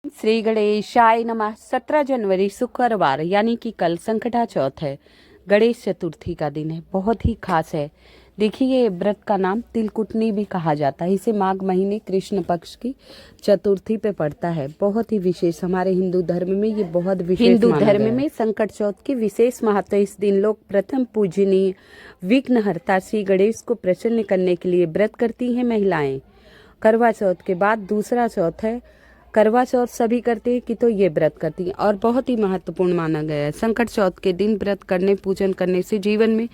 श्री गणेशाय नमः। 17 जनवरी शुक्रवार यानी कि कल संकटा चौथ है। गणेश चतुर्थी का दिन है, बहुत ही खास है। देखिए, व्रत का नाम तिलकुटनी भी कहा जाता है। इसे माघ महीने कृष्ण पक्ष की चतुर्थी पे पड़ता है। बहुत ही विशेष, हमारे हिंदू धर्म में ये बहुत विशेष हिंदू धर्म में संकट चौथ की विशेष महत्व। इस दिन लोग प्रथम पूजनीय विघ्नहर्ता श्री गणेश को प्रसन्न करने के लिए व्रत करती हैं महिलाएं। करवा चौथ के बाद दूसरा चौथ है। करवा चौथ सभी करते हैं कि तो ये व्रत करती हैं और बहुत ही महत्वपूर्ण माना गया है। संकट चौथ के दिन व्रत करने पूजन करने से जीवन में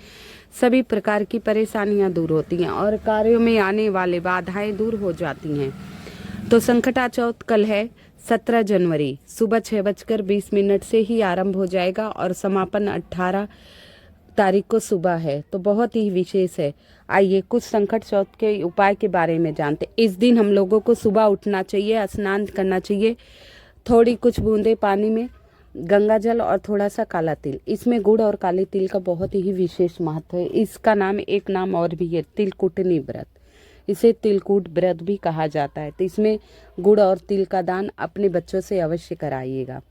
सभी प्रकार की परेशानियां दूर होती हैं और कार्यों में आने वाले बाधाएं दूर हो जाती हैं। तो संकटा चौथ कल है 17 जनवरी, सुबह 6:20 से ही आरंभ हो जाएगा और समापन 18 तारीख को सुबह है। तो बहुत ही विशेष है। आइए कुछ संकट चौथ के उपाय के बारे में जानते। इस दिन हम लोगों को सुबह उठना चाहिए, स्नान करना चाहिए, थोड़ी कुछ बूंदे पानी में गंगा जल और थोड़ा सा काला तिल। इसमें गुड़ और काले तिल का बहुत ही विशेष महत्व है। इसका नाम एक नाम और भी है, तिलकुटनी व्रत। इसे तिलकुट व्रत भी कहा जाता है। तो इसमें गुड़ और तिल का दान अपने बच्चों से अवश्य कराइएगा।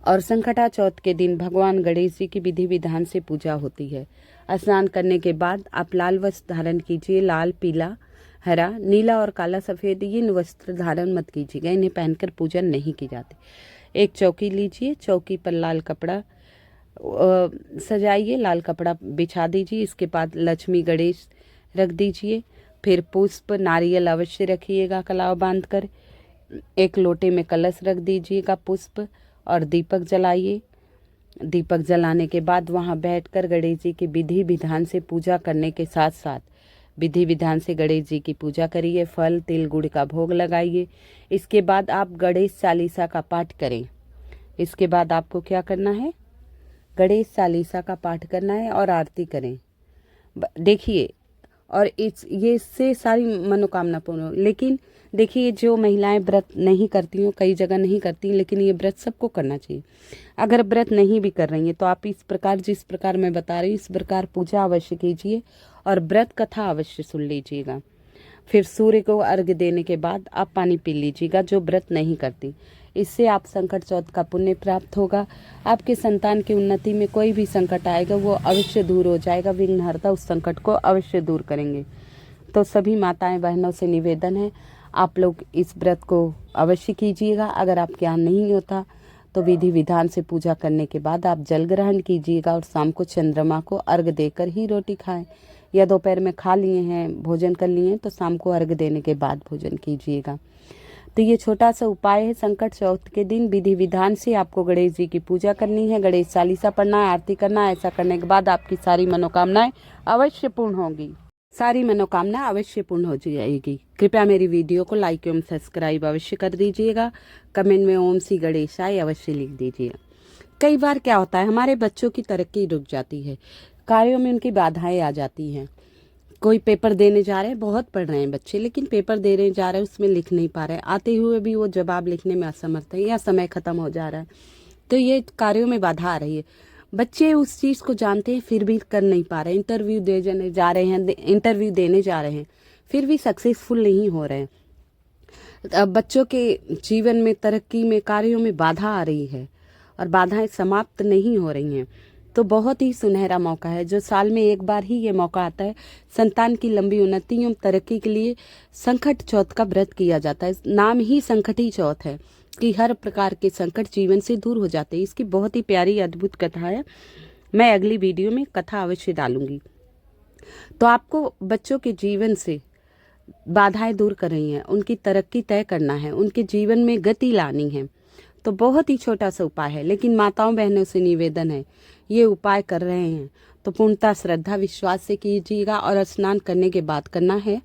और संकटा चौथ के दिन भगवान गणेश जी की विधि विधान से पूजा होती है। स्नान करने के बाद आप लाल वस्त्र धारण कीजिए। लाल, पीला, हरा, नीला और काला, सफेद इन वस्त्र धारण मत कीजिएगा। इन्हें पहनकर पूजन नहीं की जाती। एक चौकी लीजिए, चौकी पर लाल कपड़ा सजाइए, लाल कपड़ा बिछा दीजिए। इसके बाद लक्ष्मी गणेश रख दीजिए। फिर पुष्प नारियल अवश्य रखिएगा कलाव बांधकर। एक लोटे में कलश रख दीजिएगा पुष्प और दीपक जलाइए। दीपक जलाने के बाद वहां बैठकर गणेश जी की विधि विधान से पूजा करने के साथ साथ विधि विधान से गणेश जी की पूजा करिए। फल, तिल, गुड़ का भोग लगाइए। इसके बाद आप गणेश चालीसा का पाठ करें। इसके बाद आपको क्या करना है? गणेश चालीसा का पाठ करना है और आरती करें। देखिए, और इससे सारी मनोकामना पूर्ण हो। लेकिन देखिए, जो महिलाएं व्रत नहीं करती हो, कई जगह नहीं करती, लेकिन ये व्रत सबको करना चाहिए। अगर व्रत नहीं भी कर रही हैं तो आप इस प्रकार, जिस प्रकार मैं बता रही हूँ, इस प्रकार पूजा अवश्य कीजिए और व्रत कथा अवश्य सुन लीजिएगा। फिर सूर्य को अर्घ्य देने के बाद आप पानी पी लीजिएगा, जो व्रत नहीं करती। इससे आप संकट चौथ का पुण्य प्राप्त होगा। आपके संतान की उन्नति में कोई भी संकट आएगा वो अवश्य दूर हो जाएगा। विघ्नहर्ता उस संकट को अवश्य दूर करेंगे। तो सभी माताएं बहनों से निवेदन है, आप लोग इस व्रत को अवश्य कीजिएगा। अगर आपके यहाँ नहीं होता तो विधि विधान से पूजा करने के बाद आप जल ग्रहण कीजिएगा और शाम को चंद्रमा को अर्घ्य देकर ही रोटी खाएं। या दोपहर में खा लिए हैं, भोजन कर लिए हैं, तो शाम को अर्घ्य देने के बाद भोजन कीजिएगा। तो ये छोटा सा उपाय है। संकट चौथ के दिन विधि विधान से आपको गणेश जी की पूजा करनी है, गणेश चालीसा पढ़ना है, आरती करना है। ऐसा करने के बाद आपकी सारी मनोकामनाएं अवश्य पूर्ण होंगी। सारी मनोकामना अवश्य पूर्ण हो जाएगी। कृपया मेरी वीडियो को लाइक एवं सब्सक्राइब अवश्य कर दीजिएगा। कमेंट में ओम श्री गणेशाय अवश्य लिख दीजिएगा। कई बार क्या होता है, हमारे बच्चों की तरक्की रुक जाती है, कार्यों में उनकी बाधाएं आ जाती हैं। कोई पेपर देने जा रहे हैं, बहुत पढ़ रहे हैं बच्चे, लेकिन पेपर देने जा रहे हैं उसमें लिख नहीं पा रहे हैं, आते हुए भी वो जवाब लिखने में असमर्थ है या समय खत्म हो जा रहा है। तो ये कार्यों में बाधा आ रही है। बच्चे उस चीज़ को जानते हैं फिर भी कर नहीं पा रहे। इंटरव्यू देने जा रहे हैं, फिर भी सक्सेसफुल नहीं हो रहे हैं। अब बच्चों के जीवन में, तरक्की में, कार्यों में बाधा आ रही है और बाधाएं समाप्त नहीं हो रही हैं। तो बहुत ही सुनहरा मौका है, जो साल में एक बार ही ये मौका आता है। संतान की लंबी उन्नति एवं तरक्की के लिए संकट चौथ का व्रत किया जाता है। नाम ही संकटी चौथ है कि हर प्रकार के संकट जीवन से दूर हो जाते हैं। इसकी बहुत ही प्यारी अद्भुत कथा है। मैं अगली वीडियो में कथा अवश्य डालूंगी। तो आपको बच्चों के जीवन से बाधाएं दूर कर रही हैं, उनकी तरक्की तय करना है, उनके जीवन में गति लानी है। तो बहुत ही छोटा सा उपाय है, लेकिन माताओं बहनों से निवेदन है, ये उपाय कर रहे हैं तो पूर्णतः श्रद्धा विश्वास से कीजिएगा और स्नान करने के बाद करना है।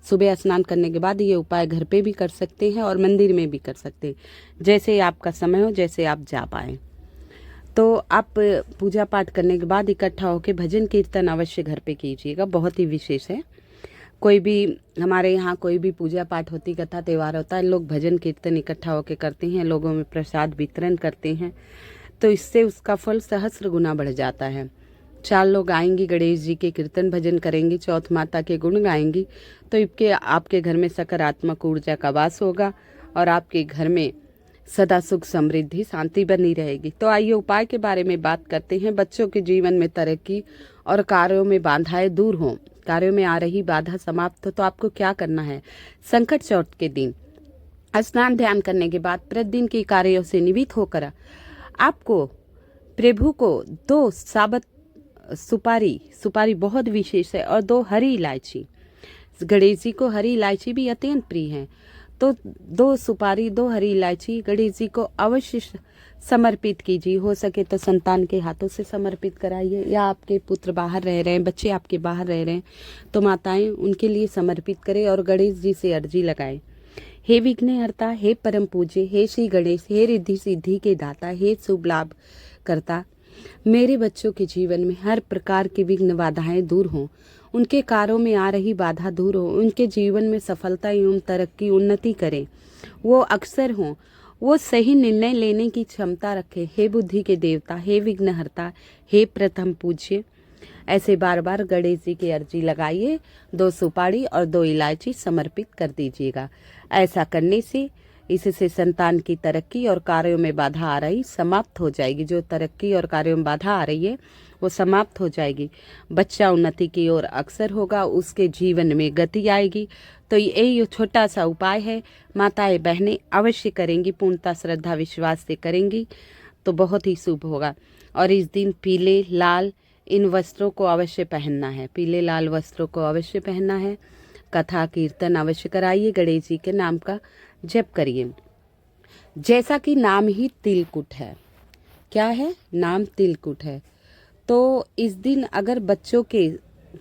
सुबह स्नान करने के बाद ये उपाय घर पे भी कर सकते हैं और मंदिर में भी कर सकते हैं, जैसे आपका समय हो, जैसे आप जा पाए। तो आप पूजा पाठ करने के बाद इकट्ठा होकर भजन कीर्तन अवश्य घर पे कीजिएगा। बहुत ही विशेष है। कोई भी हमारे यहाँ कोई भी पूजा पाठ होती, कथा त्यौहार होता है, लोग भजन कीर्तन इकट्ठा होकर करते हैं, लोगों में प्रसाद वितरण करते हैं। तो इससे उसका फल सहस्र गुना बढ़ जाता है। 4 लोग आएंगी, गणेश जी के कीर्तन भजन करेंगी, चौथ माता के गुण गाएंगी, तो आपके घर में सकारात्मक ऊर्जा का वास होगा और आपके घर में सदा सुख समृद्धि शांति बनी रहेगी। तो आइए उपाय के बारे में बात करते हैं। बच्चों के जीवन में तरक्की और कार्यों में बाधाएं दूर हों, कार्यों में आ रही बाधा समाप्त हो, तो आपको क्या करना है। संकट चौथ के दिन स्नान ध्यान करने के बाद प्रतिदिन के कार्यों से निवृत्त होकर आपको प्रभु को 2 साबुत सुपारी बहुत विशेष है, और 2 हरी इलायची। गणेश जी को हरी इलायची भी अत्यंत प्रिय है, तो 2 सुपारी 2 हरी इलायची गणेश जी को अवश्य समर्पित कीजिए। हो सके तो संतान के हाथों से समर्पित कराइए, या आपके पुत्र बाहर रह रहे हैं, बच्चे आपके बाहर रह रहे हैं, तो माताएं उनके लिए समर्पित करें और गणेश जी से अर्जी लगाएं। हे विघ्नहर्ता, हे परम पूज्य, हे श्री गणेश, हे रिद्धि सिद्धि के दाता, हे शुभ लाभ करता, मेरे बच्चों के जीवन में हर प्रकार की विघ्न बाधाएं दूर हों, उनके कार्यों में आ रही बाधा दूर हो, उनके जीवन में सफलता एवं तरक्की उन्नति करें, वो अक्सर हों, वो सही निर्णय लेने की क्षमता रखे। हे बुद्धि के देवता, हे विघ्नहर्ता, हे प्रथम पूज्य, ऐसे बार बार गणेश जी की अर्जी लगाइए। 2 सुपारी और 2 इलायची समर्पित कर दीजिएगा। ऐसा करने से इससे संतान की तरक्की और कार्यों में बाधा आ रही समाप्त हो जाएगी। जो तरक्की और कार्यों में बाधा आ रही है वो समाप्त हो जाएगी। बच्चा उन्नति की ओर अक्सर होगा, उसके जीवन में गति आएगी। तो यही छोटा सा उपाय है, माताएं बहनें अवश्य करेंगी, पूर्णता श्रद्धा विश्वास से करेंगी तो बहुत ही शुभ होगा। और इस दिन पीले लाल इन वस्त्रों को अवश्य पहनना है, पीले लाल वस्त्रों को अवश्य पहनना है। कथा कीर्तन अवश्य कराइए, गणेश जी के नाम का जप करिए। जैसा कि नाम ही तिलकुट है, क्या है, नाम तिलकुट है, तो इस दिन अगर बच्चों के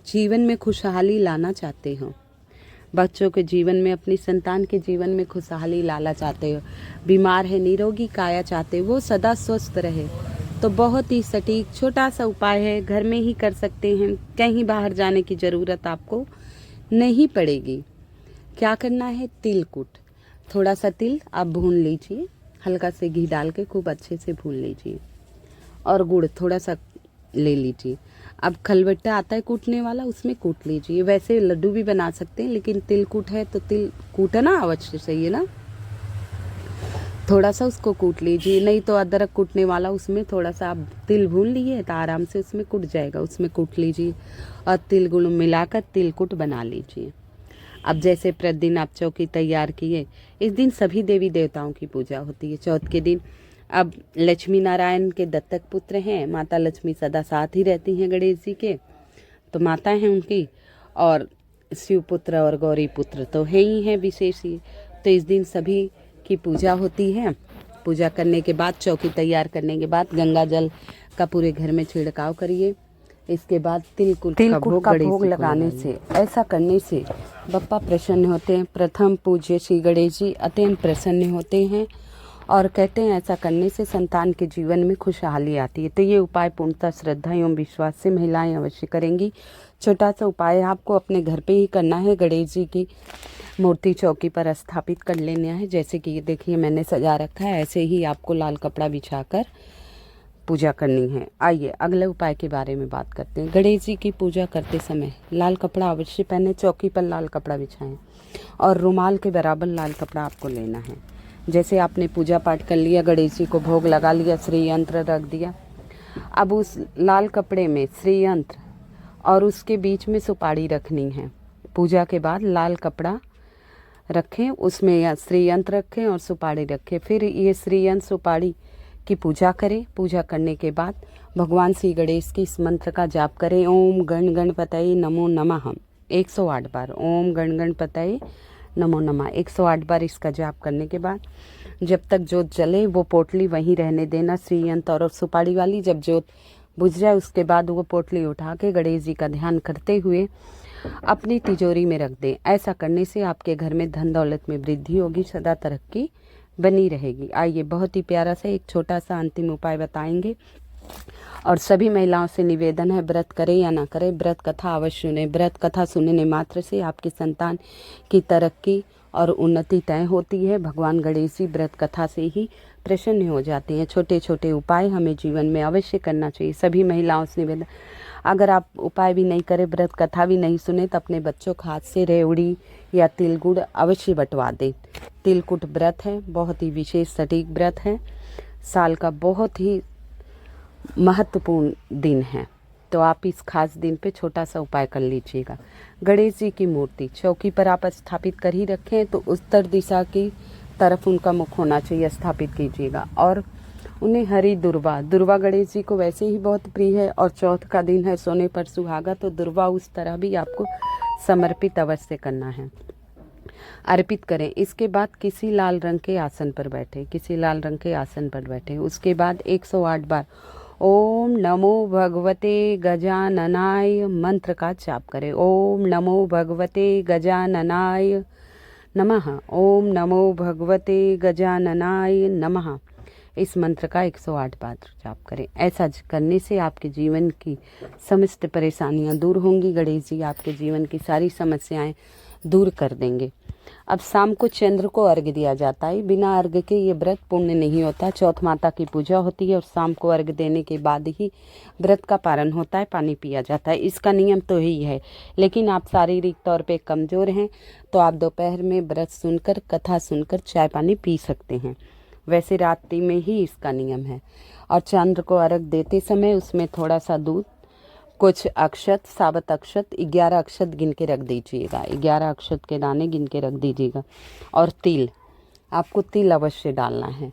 जीवन में खुशहाली लाना चाहते हो, बच्चों के जीवन में, अपनी संतान के जीवन में खुशहाली लाना चाहते हो, बीमार है निरोगी काया चाहते हो, वो सदा स्वस्थ रहे, तो बहुत ही सटीक छोटा सा उपाय है, घर में ही कर सकते हैं, कहीं बाहर जाने की ज़रूरत आपको नहीं पड़ेगी। क्या करना है, तिलकुट, थोड़ा सा तिल आप भून लीजिए, हल्का से घी डाल के खूब अच्छे से भून लीजिए, और गुड़ थोड़ा सा ले लीजिए। अब खलबट्टा आता है कूटने वाला, उसमें कूट लीजिए। वैसे लड्डू भी बना सकते हैं, लेकिन तिलकुट है तो तिल कूटना अवश्य चाहिए ना, थोड़ा सा उसको कूट लीजिए। नहीं तो अदरक कूटने वाला, उसमें थोड़ा सा आप तिल भून लिए तो आराम से उसमें कूट जाएगा, उसमें कूट लीजिए और तिल गुड़ मिलाकर तिलकुट बना लीजिए। अब जैसे प्रतिदिन आप चौकी तैयार किए, इस दिन सभी देवी देवताओं की पूजा होती है चौथ के दिन। अब लक्ष्मी नारायण के दत्तक पुत्र हैं, माता लक्ष्मी सदा साथ ही रहती हैं गणेश जी के, तो माता हैं उनकी, और शिव पुत्र और गौरी पुत्र तो है ही हैं विशेष ही। तो इस दिन सभी की पूजा होती है। पूजा करने के बाद, चौकी तैयार करने के बाद गंगा जल का पूरे घर में छिड़काव करिए। इसके बाद तिलकुट का भोग लगाने से, ऐसा करने से बप्पा प्रसन्न होते हैं। प्रथम पूज्य श्री गणेश जी अत्यंत प्रसन्न होते हैं और कहते हैं ऐसा करने से संतान के जीवन में खुशहाली आती है। तो ये उपाय पूर्णतः श्रद्धा एवं विश्वास से महिलाएं अवश्य करेंगी। छोटा सा उपाय आपको अपने घर पे ही करना है। गणेश जी की मूर्ति चौकी पर स्थापित कर लेना है। जैसे कि ये देखिए मैंने सजा रखा है, ऐसे ही आपको लाल कपड़ा बिछाकर पूजा करनी है। आइए अगले उपाय के बारे में बात करते हैं। गणेश जी की पूजा करते समय लाल कपड़ा अवश्य पहने, चौकी पर लाल कपड़ा बिछाएं और रुमाल के बराबर लाल कपड़ा आपको लेना है। जैसे आपने पूजा पाठ कर लिया, गणेश जी को भोग लगा लिया, श्री यंत्र रख दिया, अब उस लाल कपड़े में श्री यंत्र और उसके बीच में सुपारी रखनी है। पूजा के बाद लाल कपड़ा रखें, उसमें श्री यंत्र रखें और सुपारी रखें। फिर ये श्री यंत्र सुपारी की पूजा करें। पूजा करने के बाद भगवान श्री गणेश की इस मंत्र का जाप करें। ओम गण गणपतये नमो नमः 108 बार। ओम गण गणपतये नमो नमः 108 बार इसका जाप करने के बाद जब तक जोत जले वो पोटली वहीं रहने देना, श्री यंत्र और सुपारी वाली। जब जोत बुझ जाए उसके बाद वो पोटली उठा के गणेश जी का ध्यान करते हुए अपनी तिजोरी में रख दें। ऐसा करने से आपके घर में धन दौलत में वृद्धि होगी, सदा तरक्की बनी रहेगी। आइए बहुत ही प्यारा सा एक छोटा सा अंतिम उपाय बताएंगे और सभी महिलाओं से निवेदन है, व्रत करें या ना करें, व्रत कथा अवश्य सुने। व्रत कथा सुनने मात्र से आपकी संतान की तरक्की और उन्नति तय होती है। भगवान गणेश जी व्रत कथा से ही प्रसन्न हो जाते हैं। छोटे छोटे उपाय हमें जीवन में अवश्य करना चाहिए। सभी महिलाओं से निवेदन, अगर आप उपाय भी नहीं करें, व्रत कथा भी नहीं सुने, तो अपने बच्चों को हाथ से रेवड़ी या तिल गुड़ अवश्य बंटवा दें। तिलकुट व्रत है, बहुत ही विशेष सटीक व्रत है, साल का बहुत ही महत्वपूर्ण दिन है। तो आप इस खास दिन पे छोटा सा उपाय कर लीजिएगा। गणेश जी की मूर्ति चौकी पर आप स्थापित कर ही रखें, तो उत्तर दिशा की तरफ उनका मुख होना चाहिए, स्थापित कीजिएगा। और उन्हें हरी दुर्वा, दुर्वा गणेश जी को वैसे ही बहुत प्रिय है, और चौथ का दिन है, सोने पर सुहागा, तो दुर्वा उस तरह भी आपको समर्पित अवश्य करना है, अर्पित करें। इसके बाद किसी लाल रंग के आसन पर बैठे, किसी लाल रंग के आसन पर बैठे। उसके बाद 108 बार ओम नमो भगवते गजाननाय मंत्र का जाप करें। ओम नमो भगवते गजाननाय नमः, ओम नमो भगवते गजाननाय नमः। इस मंत्र का 108 बार जाप करें। ऐसा करने से आपके जीवन की समस्त परेशानियां दूर होंगी। गणेश जी आपके जीवन की सारी समस्याएं दूर कर देंगे। अब शाम को चंद्र को अर्घ्य दिया जाता है। बिना अर्घ्य के ये व्रत पूर्ण नहीं होता। चौथ माता की पूजा होती है और शाम को अर्घ्य देने के बाद ही व्रत का पारण होता है, पानी पिया जाता है। इसका नियम तो यही है, लेकिन आप शारीरिक तौर पे कमज़ोर हैं तो आप दोपहर में व्रत सुनकर, कथा सुनकर चाय पानी पी सकते हैं। वैसे रात्रि में ही इसका नियम है। और चंद्र को अर्घ्य देते समय उसमें थोड़ा सा दूध, कुछ अक्षत, साबत अक्षत, 11 अक्षत गिन के रख दीजिएगा। 11 अक्षत के दाने गिन के रख दीजिएगा। और तिल, आपको तिल अवश्य डालना है।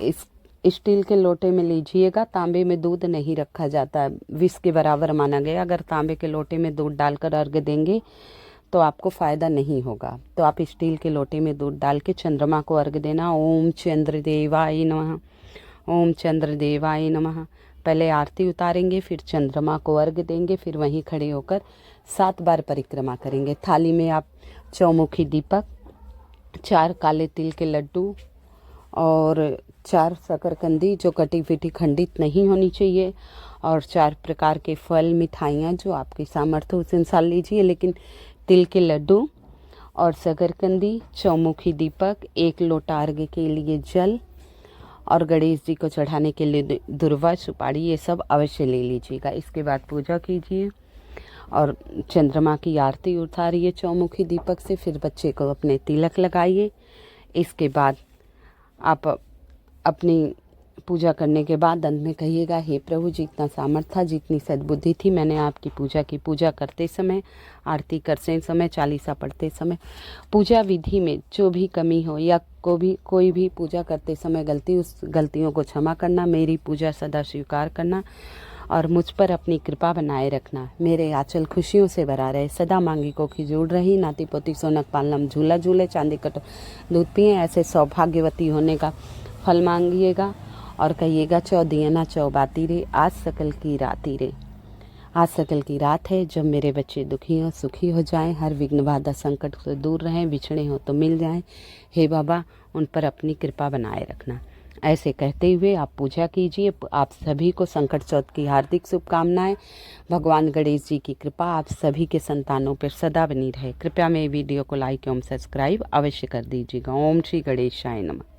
इस स्टील के लोटे में लीजिएगा। तांबे में दूध नहीं रखा जाता, विष के बराबर माना गया। अगर तांबे के लोटे में दूध डालकर अर्घ्य देंगे तो आपको फ़ायदा नहीं होगा। तो आप स्टील के लोटे में दूध डाल के चंद्रमा को अर्घ्य देना। ओम चंद्रदेवाय नमः, ओम चंद्रदेवाय नमः। पहले आरती उतारेंगे, फिर चंद्रमा को अर्घ्य देंगे, फिर वहीं खड़े होकर 7 बार परिक्रमा करेंगे। थाली में आप चौमुखी दीपक, 4 काले तिल के लड्डू और 4 शकरकंदी जो कटी पिटी खंडित नहीं होनी चाहिए, और 4 प्रकार के फल, मिठाइयाँ जो आपकी सामर्थ्य उस अनुसार लीजिए, लेकिन तिल के लड्डू और शकरकंदी, चौमुखी दीपक, 1 लोटा अर्घ्य के लिए जल और गणेश जी को चढ़ाने के लिए दुर्वा, सुपारी, ये सब अवश्य ले लीजिएगा। इसके बाद पूजा कीजिए और चंद्रमा की आरती उतारिए चौमुखी दीपक से। फिर बच्चे को अपने तिलक लगाइए। इसके बाद आप अपनी पूजा करने के बाद अंत में कहिएगा, हे प्रभु, जितना सामर्थ्य था, जितनी सद्बुद्धि थी, मैंने आपकी पूजा की। पूजा करते समय, आरती करते समय, चालीसा पढ़ते समय, पूजा विधि में जो भी कमी हो या कोई भी पूजा करते समय गलती, उस गलतियों को क्षमा करना, मेरी पूजा सदा स्वीकार करना और मुझ पर अपनी कृपा बनाए रखना। मेरे आंचल खुशियों से भरा रहे, सदा मांगी कोखी जुड़ रही, नाती पोती सोनक पालम झूला झूले, चांदी कट दूध पिए। ऐसे सौभाग्यवती होने का फल मांगिएगा और कहिएगा, चौ दियना चौ बाती रे, आज सकल की राती रे। आज सकल की रात है जब मेरे बच्चे दुखी हो, सुखी हो जाएं, हर विघ्न बाधा संकट से दूर रहें, बिछड़े हो तो मिल जाएं। हे बाबा, उन पर अपनी कृपा बनाए रखना। ऐसे कहते हुए आप पूजा कीजिए। आप सभी को संकट चौथ की हार्दिक शुभकामनाएं। भगवान गणेश जी की कृपा आप सभी के संतानों पर सदा बनी रहे। कृपया मेरे वीडियो को लाइक एवं सब्सक्राइब अवश्य कर दीजिएगा। ओम श्री गणेशाय नमः।